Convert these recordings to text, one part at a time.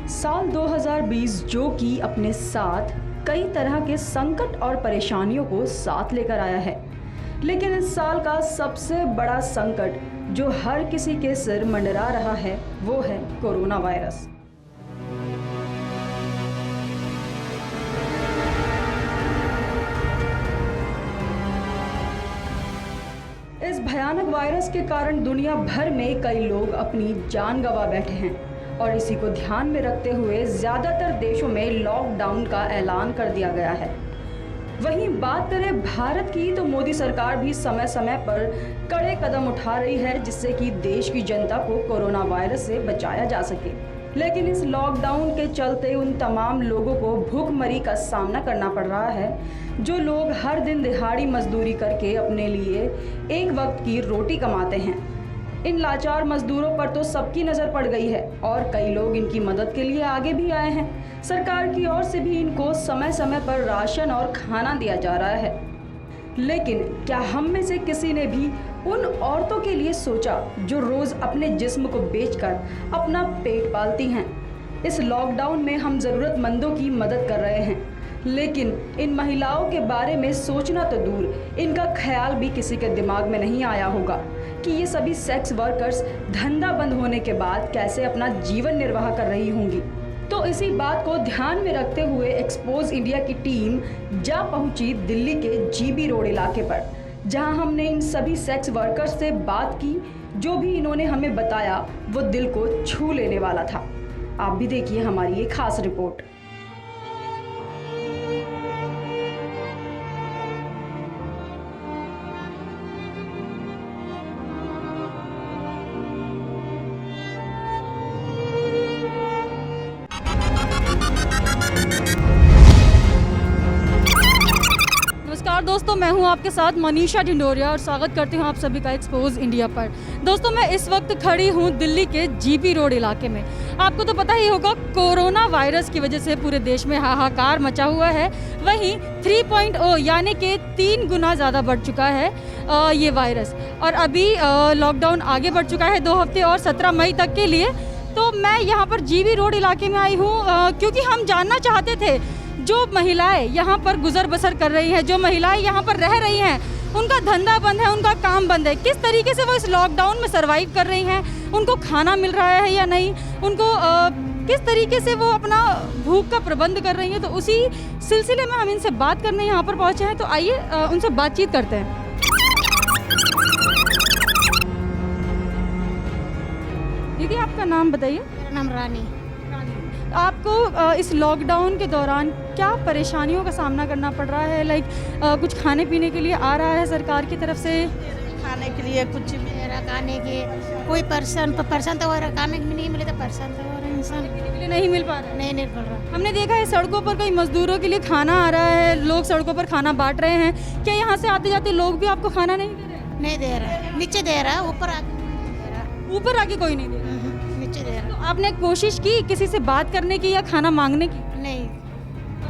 साल 2020 जो कि अपने साथ कई तरह के संकट और परेशानियों को साथ लेकर आया है, लेकिन इस साल का सबसे बड़ा संकट जो हर किसी के सिर मंडरा रहा है वो है कोरोना वायरस। इस भयानक वायरस के कारण दुनिया भर में कई लोग अपनी जान गंवा बैठे हैं और इसी को ध्यान में रखते हुए ज़्यादातर देशों में लॉकडाउन का ऐलान कर दिया गया है। वहीं बात करें भारत की तो मोदी सरकार भी समय समय पर कड़े कदम उठा रही है जिससे कि देश की जनता को कोरोना वायरस से बचाया जा सके। लेकिन इस लॉकडाउन के चलते उन तमाम लोगों को भूखमरी का सामना करना पड़ रहा है जो लोग हर दिन दिहाड़ी मजदूरी करके अपने लिए एक वक्त की रोटी कमाते हैं। इन लाचार मजदूरों पर तो सबकी नज़र पड़ गई है और कई लोग इनकी मदद के लिए आगे भी आए हैं। सरकार की ओर से भी इनको समय समय पर राशन और खाना दिया जा रहा है। लेकिन क्या हम में से किसी ने भी उन औरतों के लिए सोचा जो रोज़ अपने जिस्म को बेचकर अपना पेट पालती हैं? इस लॉकडाउन में हम ज़रूरतमंदों की मदद कर रहे हैं, लेकिन इन महिलाओं के बारे में सोचना तो दूर, इनका ख्याल भी किसी के दिमाग में नहीं आया होगा कि ये सभी सेक्स वर्कर्स धंधा बंद होने के बाद कैसे अपना जीवन निर्वाह कर रही होंगी। तो इसी बात को ध्यान में रखते हुए एक्सपोज इंडिया की टीम जा पहुंची दिल्ली के जीबी रोड इलाके पर, जहां हमने इन सभी सेक्स वर्कर्स से बात की। जो भी इन्होंने हमें बताया वो दिल को छू लेने वाला था। आप भी देखिए हमारी ये खास रिपोर्ट। नमस्कार दोस्तों, मैं हूं आपके साथ मनीषा ढिंडोरिया और स्वागत करती हूं आप सभी का एक्सपोज इंडिया पर। दोस्तों, मैं इस वक्त खड़ी हूं दिल्ली के जीबी रोड इलाके में। आपको तो पता ही होगा कोरोना वायरस की वजह से पूरे देश में हाहाकार मचा हुआ है। वहीं 3.0 यानी कि 3 गुना ज़्यादा बढ़ चुका है ये वायरस, और अभी लॉकडाउन आगे बढ़ चुका है 2 हफ्ते और 17 मई तक के लिए। तो मैं यहाँ पर जीबी रोड इलाके में आई हूँ क्योंकि हम जानना चाहते थे जो महिलाएं यहाँ पर गुजर बसर कर रही हैं, जो महिलाएं यहाँ पर रह रही हैं, उनका धंधा बंद है, उनका काम बंद है, किस तरीके से वो इस लॉकडाउन में सरवाइव कर रही हैं, उनको खाना मिल रहा है या नहीं, उनको किस तरीके से वो अपना भूख का प्रबंध कर रही हैं। तो उसी सिलसिले में हम इनसे बात करने यहाँ पर पहुँचे हैं। तो आइए उनसे बातचीत करते हैं। दीदी, आपका नाम बताइए। मेरा नाम रानी। आपको इस लॉकडाउन के दौरान क्या परेशानियों का सामना करना पड़ रहा है? लाइक कुछ खाने पीने के लिए आ रहा है सरकार की तरफ से? खाने के लिए कुछ भी मेरा खाने के कोई पर्सन तो हो रहा, खाने भी नहीं मिले तो पर्सन तो हो रहा, इंसान के लिए नहीं मिल पा रहा है। नहीं मिल रहा। हमने देखा है सड़कों पर कई मजदूरों के लिए खाना आ रहा है, लोग सड़कों पर खाना बांट रहे हैं। क्या यहाँ से आते जाते लोग भी आपको खाना नहीं दे रहे? नहीं दे रहा, नीचे दे रहा, ऊपर आके नहीं दे रहा। ऊपर आके कोई नहीं दे रहा, नीचे दे रहा। तो आपने कोशिश की किसी से बात करने की या खाना मांगने की? नहीं,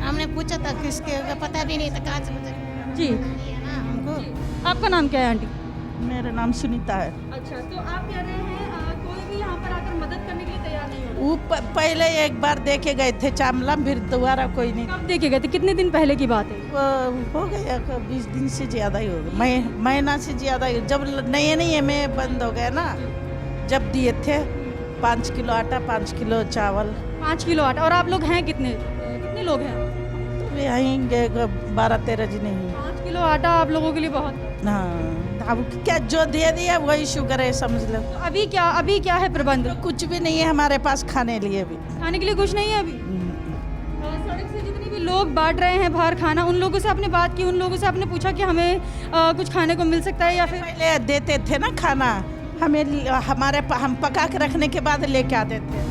हमने पूछा था किसके, पता भी नहीं था कहाँ से पता जी। नहीं है ना हमको। आपका नाम क्या है आंटी? मेरा नाम सुनीता है। अच्छा, तो आप कह रहे हैं कोई भी यहाँ पर आकर मदद करने के लिए तैयार नहीं हो रहा? वो पहले एक बार देखे गए थे चामला, फिर दोबारा कोई नहीं। कब देखे गए थे? कितने दिन पहले की बात है? वो हो गया 20 दिन से ज़्यादा ही हो गया, महीना से ज़्यादा ही। जब नए में बंद हो गया ना, जब दिए थे 5 किलो आटा, 5 किलो चावल। 5 किलो आटा। और आप लोग हैं कितने लोग हैं? तो आएंगे 12-13 जने हैं। 5 किलो आटा आप लोगों के लिए बहुत। हाँ, अब क्या जो दे दिया वही शुक्र है, समझ लो। तो अभी क्या है प्रबंध? कुछ भी नहीं है हमारे पास खाने लिए भी। खाने के लिए कुछ नहीं है अभी? सड़क से जितने भी लोग बांट रहे हैं बाहर खाना, उन लोगों से आपने बात की? उन लोगों से आपने पूछा कि हमें कुछ खाने को मिल सकता है या फिर? पहले देते थे ना खाना, हम पका के रखने के बाद लेके आते थे।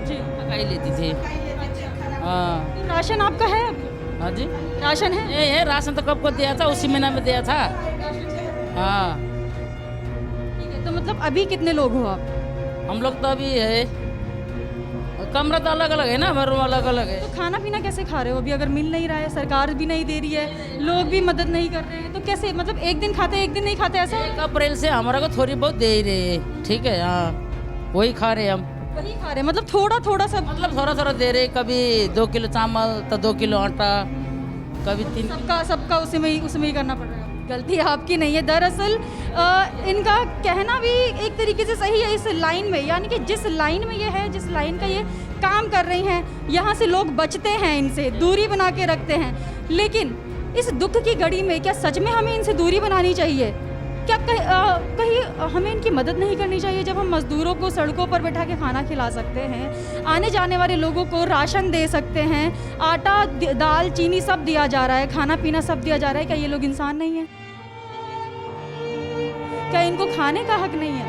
जी। पकाई लेती थी। हाँ। तो राशन आपका है अभी? हाँ जी, राशन है? ये राशन तो कब को दिया था, उसी महीना में दिया था। हाँ, ठीक है, तो मतलब अभी कितने लोग हो आप? हम लोग तो अभी है कमरा तो अलग अलग है ना, हमारा रूम अलग अलग है। तो खाना पीना कैसे खा रहे हो अभी, अगर मिल नहीं रहा है, सरकार भी नहीं दे रही है, लोग भी मदद नहीं कर रहे हैं, तो कैसे, मतलब एक दिन खाते एक दिन नहीं खाते, ऐसा 1 अप्रैल से हमारा को थोड़ी बहुत दे ही रहे हैं, ठीक है, हाँ वही खा रहे हैं हम। वही खा रहे हैं, मतलब थोड़ा थोड़ा सब, मतलब थोड़ा थोड़ा दे रहे, कभी 2 किलो चावल तो 2 किलो आटा, कभी 3 सबका उसमें ही करना पड़ रहा है। गलती आपकी नहीं है, दरअसल इनका कहना भी एक तरीके से सही है इस लाइन में, यानी कि जिस लाइन में ये है, जिस लाइन का ये काम कर रही हैं, यहाँ से लोग बचते हैं, इनसे दूरी बना के रखते हैं। लेकिन इस दुख की घड़ी में क्या सच में हमें इनसे दूरी बनानी चाहिए? क्या कहीं हमें इनकी मदद नहीं करनी चाहिए, जब हम मज़दूरों को सड़कों पर बैठा के खाना खिला सकते हैं, आने जाने वाले लोगों को राशन दे सकते हैं, आटा दाल चीनी सब दिया जा रहा है, खाना पीना सब दिया जा रहा है, क्या ये लोग इंसान नहीं है? क्या इनको खाने का हक नहीं है?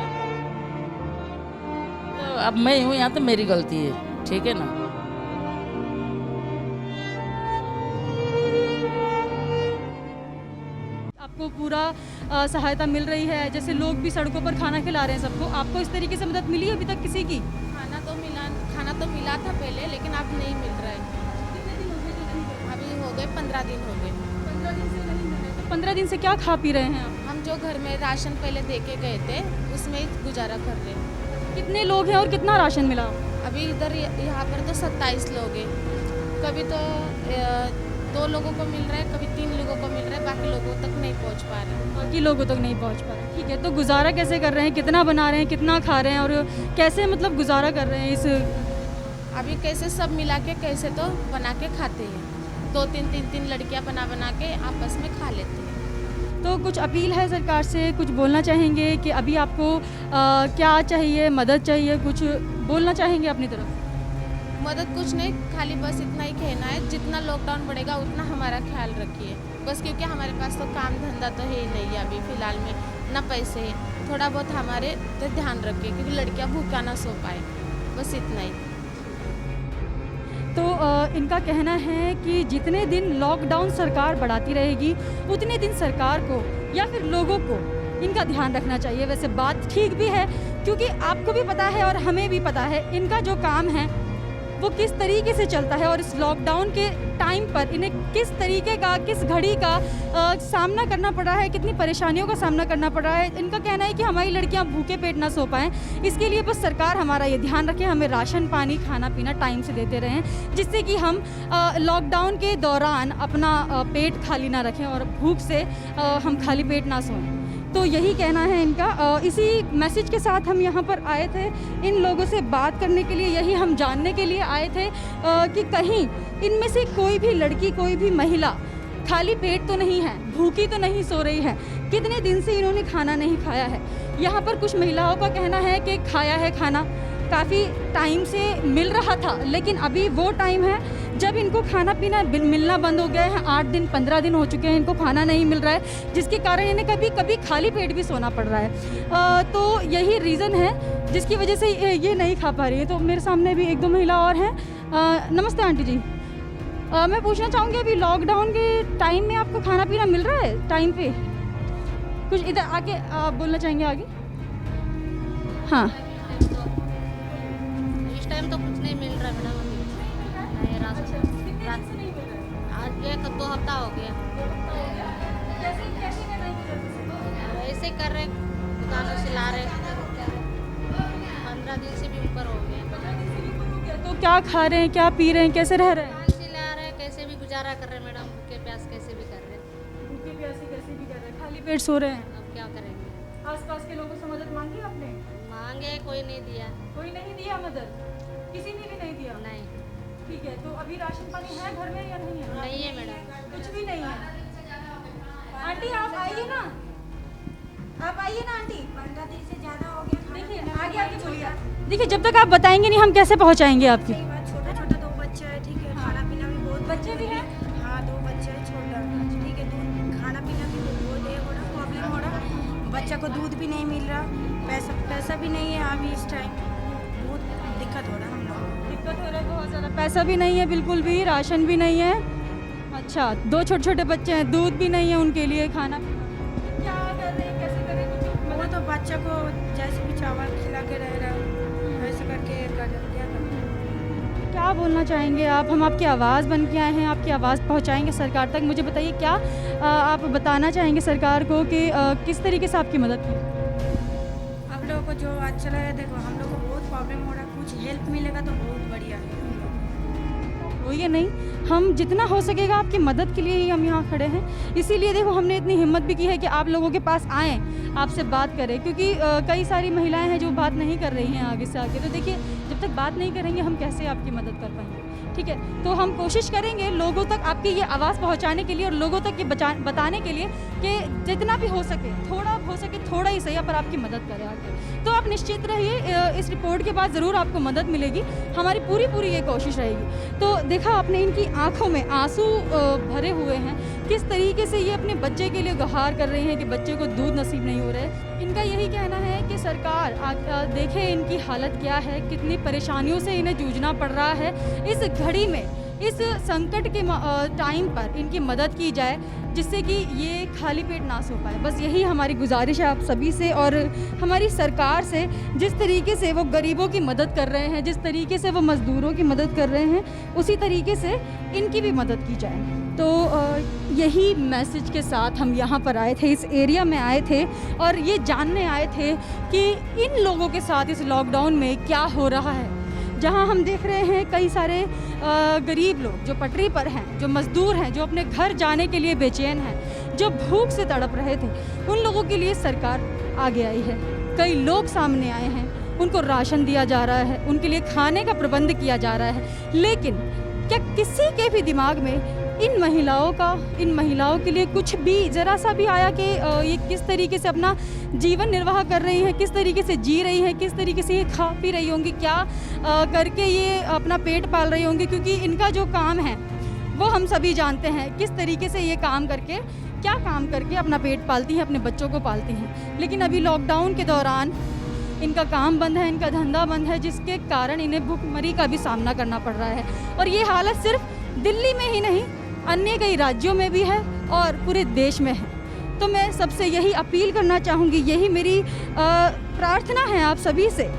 अब मैं हूँ यहाँ तो मेरी गलती है, ठीक है ना। आपको पूरा सहायता मिल रही है, जैसे लोग भी सड़कों पर खाना खिला रहे हैं सबको, आपको इस तरीके से मदद मिली है अभी तक किसी की? खाना तो मिला था पहले, लेकिन अब नहीं मिल रहा है। अभी हो गए 15 दिन हो गए। 15 दिन से क्या खा पी रहे हैं आप? हम जो घर में राशन पहले दे के गए थे उसमें ही गुजारा कर रहे हैं। कितने लोग हैं और कितना राशन मिला? अभी इधर यहाँ पर तो 27 लोग हैं। कभी तो 2 लोगों को मिल रहा है, कभी 3 लोगों को मिल रहा है, बाकी लोगों तक नहीं पहुँच पा रहे हैं। बाकी लोगों तक नहीं पहुंच पा रहे। ठीक है, तो गुजारा कैसे कर रहे हैं, कितना बना रहे हैं, कितना खा रहे हैं और कैसे मतलब गुजारा कर रहे हैं इस? अभी कैसे सब मिला के कैसे तो बना के खाते हैं, 2-3 3-3 लड़कियाँ बना के आपस में खा लेते हैं। तो कुछ अपील है सरकार से, कुछ बोलना चाहेंगे कि अभी आपको क्या चाहिए, मदद चाहिए, कुछ बोलना चाहेंगे अपनी तरफ? मदद कुछ नहीं, खाली बस इतना ही कहना है, जितना लॉकडाउन बढ़ेगा उतना हमारा ख्याल रखिए बस, क्योंकि हमारे पास तो काम धंधा तो है ही नहीं है अभी फ़िलहाल में, ना पैसे हैं। थोड़ा बहुत हमारे तो ध्यान रखिए, क्योंकि लड़कियां भूखा ना सो पाए, बस इतना ही। तो इनका कहना है कि जितने दिन लॉकडाउन सरकार बढ़ाती रहेगी उतने दिन सरकार को या फिर लोगों को इनका ध्यान रखना चाहिए। वैसे बात ठीक भी है, क्योंकि आपको भी पता है और हमें भी पता है इनका जो काम है वो किस तरीके से चलता है, और इस लॉकडाउन के टाइम पर इन्हें किस तरीके का, किस घड़ी का सामना करना पड़ रहा है, कितनी परेशानियों का सामना करना पड़ रहा है। इनका कहना है कि हमारी लड़कियां भूखे पेट ना सो पाएँ, इसके लिए बस सरकार हमारा ये ध्यान रखे, हमें राशन पानी खाना पीना टाइम से देते रहें, जिससे कि हम लॉकडाउन के दौरान अपना पेट खाली ना रखें और भूख से हम खाली पेट ना सोएं। तो यही कहना है इनका। इसी मैसेज के साथ हम यहाँ पर आए थे इन लोगों से बात करने के लिए, यही हम जानने के लिए आए थे कि कहीं इनमें से कोई भी लड़की, कोई भी महिला खाली पेट तो नहीं है, भूखी तो नहीं सो रही है, कितने दिन से इन्होंने खाना नहीं खाया है। यहाँ पर कुछ महिलाओं का कहना है कि खाया है खाना, काफ़ी टाइम से मिल रहा था, लेकिन अभी वो टाइम है जब इनको खाना पीना मिलना बंद हो गया है। 8 दिन 15 दिन हो चुके हैं इनको खाना नहीं मिल रहा है, जिसके कारण इन्हें कभी कभी खाली पेट भी सोना पड़ रहा है। तो यही रीज़न है जिसकी वजह से ये नहीं खा पा रही है। तो मेरे सामने भी 1-2 महिला और हैं। नमस्ते आंटी जी, मैं पूछना चाहूँगी अभी लॉकडाउन के टाइम में आपको खाना पीना मिल रहा है टाइम पे? कुछ इधर आके आप बोलना चाहेंगे आगे? हाँ, इस टाइम तो कुछ नहीं मिल रहा मैडम, अभी आज 1-2 हफ्ता हो गया। ऐसे कर रहे, दुकानों से ला रहे, 15 दिन से भी ऊपर हो गया। तो क्या खा रहे हैं, क्या पी रहे हैं, कैसे रह रहे हैं? दुकान से ला रहे, कैसे भी गुजारा कर रहे मैडम, भूखे प्यास कैसे भी कर रहे, भूखे प्यासे कैसे भी कर रहे हैं, खाली पेट सो रहे हैं। अब क्या करेंगे? आसपास के लोगों से मदद मांगी आपने? मांगे, कोई नहीं दिया। कोई नहीं दिया मदद, किसी ने भी नहीं दिया? नहीं, ठीक है, तो अभी राशन पानी है घर में या नहीं है? नहीं है मैडम, कुछ भी नहीं है। आंटी आप आइए ना, आप आइए ना आंटी। 15 दिन से ज़्यादा हो गया। देखिए आगे आगे बोलिए। देखिए जब तक आप बताएंगे नहीं हम कैसे पहुंचाएंगे आपकी? छोटा छोटा 2 बच्चा है, ठीक है, खाना पीना भी बहुत। बच्चे भी हैं? हाँ, 2 बच्चे हैं छोटा, ठीक है, दूध खाना पीना भी बहुत ये हो रहा, प्रॉब्लम हो रहा, बच्चा को दूध भी नहीं मिल रहा, पैसा भी नहीं है अभी इस टाइम, बहुत दिक्कत हो रहा हम लोग। दिक्कत हो रहा है बहुत ज़्यादा, पैसा भी नहीं है बिल्कुल भी, राशन भी नहीं है। अच्छा, 2 छोटे छोटे बच्चे हैं, दूध भी नहीं है उनके लिए, खाना क्या कर रहे हैं, कैसे कर रहे हैं? कुछ वो तो बच्चा को जैसे भी चावल खिला के रह रहा है, वैसे करके क्या करें। क्या बोलना चाहेंगे आप? हम आपकी आवाज़ बन के आए हैं, आपकी आवाज़ पहुंचाएंगे सरकार तक। मुझे बताइए क्या आप बताना चाहेंगे सरकार को कि किस तरीके से आपकी मदद की? आप लोगों को जो अच्छा लगे, देखो हम लोग को बहुत प्रॉब्लम हो रहा है, कुछ हेल्प मिलेगा तो बहुत बढ़िया है। रोइए नहीं, हम जितना हो सकेगा आपकी मदद के लिए ही हम यहाँ खड़े हैं। इसीलिए देखो हमने इतनी हिम्मत भी की है कि आप लोगों के पास आएँ, आपसे बात करें, क्योंकि कई सारी महिलाएं हैं जो बात नहीं कर रही हैं आगे से आगे। तो देखिए जब तक बात नहीं करेंगे हम कैसे आपकी मदद कर पाएंगे, ठीक है? तो हम कोशिश करेंगे लोगों तक आपकी ये आवाज़ पहुंचाने के लिए और लोगों तक ये बताने के लिए कि जितना भी हो सके, थोड़ा ही सही, पर आपकी मदद करें आगे। तो आप निश्चित रहिए, इस रिपोर्ट के बाद ज़रूर आपको मदद मिलेगी। हमारी पूरी ये कोशिश रहेगी। तो देखा आपने इनकी आंखों में आंसू भरे हुए हैं, किस तरीके से ये अपने बच्चे के लिए गुहार कर रही हैं कि बच्चे को दूध नसीब नहीं हो रहा है। इनका यही कहना है कि सरकार देखे इनकी हालत क्या है, कितनी परेशानियों से इन्हें जूझना पड़ रहा है। इस घड़ी में, इस संकट के टाइम पर इनकी मदद की जाए, जिससे कि ये खाली पेट ना सो पाए। बस यही हमारी गुजारिश है आप सभी से और हमारी सरकार से। जिस तरीके से वो गरीबों की मदद कर रहे हैं, जिस तरीके से वो मज़दूरों की मदद कर रहे हैं, उसी तरीके से इनकी भी मदद की जाए। तो यही मैसेज के साथ हम यहाँ पर आए थे, इस एरिया में आए थे और ये जानने आए थे कि इन लोगों के साथ इस लॉकडाउन में क्या हो रहा है। जहाँ हम देख रहे हैं कई सारे गरीब लोग जो पटरी पर हैं, जो मज़दूर हैं, जो अपने घर जाने के लिए बेचैन हैं, जो भूख से तड़प रहे थे, उन लोगों के लिए सरकार आगे आई है। कई लोग सामने आए हैं, उनको राशन दिया जा रहा है, उनके लिए खाने का प्रबंध किया जा रहा है। लेकिन क्या किसी के भी दिमाग में इन महिलाओं के लिए कुछ भी ज़रा सा भी आया कि ये किस तरीके से अपना जीवन निर्वाह कर रही हैं, किस तरीके से जी रही हैं, किस तरीके से ये खा पी रही होंगी, क्या करके ये अपना पेट पाल रही होंगी? क्योंकि इनका जो काम है वो हम सभी जानते हैं किस तरीके से ये काम करके अपना पेट पालती हैं, अपने बच्चों को पालती हैं। लेकिन अभी लॉकडाउन के दौरान इनका काम बंद है, इनका धंधा बंद है, जिसके कारण इन्हें भुखमरी का भी सामना करना पड़ रहा है। और ये हालत सिर्फ दिल्ली में ही नहीं, अन्य कई राज्यों में भी है और पूरे देश में है। तो मैं सबसे यही अपील करना चाहूँगी, यही मेरी प्रार्थना है आप सभी से,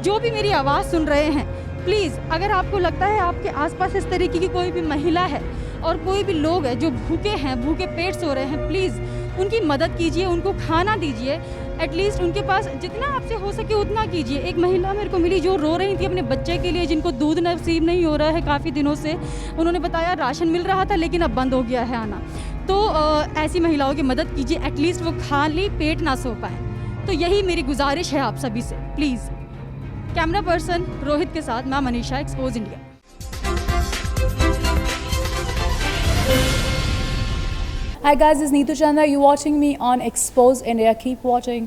जो भी मेरी आवाज़ सुन रहे हैं, प्लीज़ अगर आपको लगता है आपके आसपास इस तरीके की कोई भी महिला है और कोई भी लोग है जो भूखे पेट सो रहे हैं, प्लीज़ उनकी मदद कीजिए, उनको खाना दीजिए। एटलीस्ट उनके पास जितना आपसे हो सके उतना कीजिए। एक महिला मेरे को मिली जो रो रही थी अपने बच्चे के लिए, जिनको दूध नसीब नहीं हो रहा है काफ़ी दिनों से। उन्होंने बताया राशन मिल रहा था लेकिन अब बंद हो गया है आना। तो ऐसी महिलाओं की मदद कीजिए, एटलीस्ट वो खाली पेट ना सो पाए। तो यही मेरी गुजारिश है आप सभी से, प्लीज़। कैमरा पर्सन रोहित के साथ मैं Manisha, expose India. Hi guys, this is Neetu Chandra. You're watching me on Expose India. Keep watching.